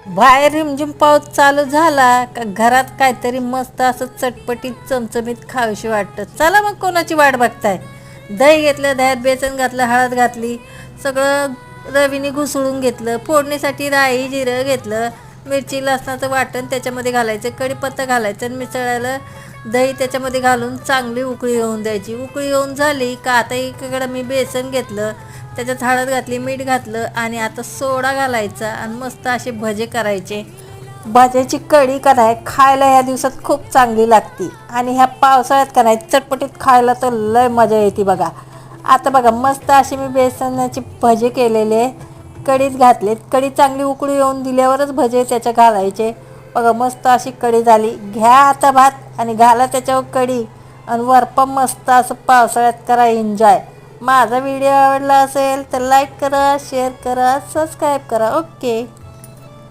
बाहेर रिमझिम पाऊस चालू झाला का घरात काहीतरी मस्त असं चटपटीत चमचमीत खावीशी वाटतं. चला मग कोणाची वाट बघताय. दही घेतलं, दह्यात बेसन घातलं, हळद घातली, सगळं रवीने घुसळून घेतलं. फोडणीसाठी राई जिरं घेतलं, मिरची लसणाचं वाटण त्याच्यामध्ये घालायचं, कढीपत्ता घालायचं आणि मिसळायला दही त्याच्यामध्ये घालून चांगली उकळी येऊन द्यायची. उकळी येऊन झाली का आता एकीकडं मी बेसन घेतलं, त्याच्यात हळद घातली, मीठ घातलं आणि आता सोडा घालायचा आणि मस्त असे भजे करायचे. भज्याची कढी कराय खायला ह्या दिवसात खूप चांगली लागते आणि ह्या पावसाळ्यात कराय चटपटीत खायला तर लय मजा येते बघा. आता बघा मस्त असे मी बेसनाचे भजे केलेले कढीत घातलेत. कढी चांगली उकळी येऊन दिल्यावरच भजे त्याच्या घालायचे. बघा मस्त अशी कढी झाली. घ्या आता भात आणि घाला त्याच्यावर कढी आणि वरपा मस्त असं पावसाळ्यात करा एन्जॉय. माझा व्हिडिओ आवडला असेल तर लाईक करा, शेअर करा, सबस्क्राईब करा. ओके.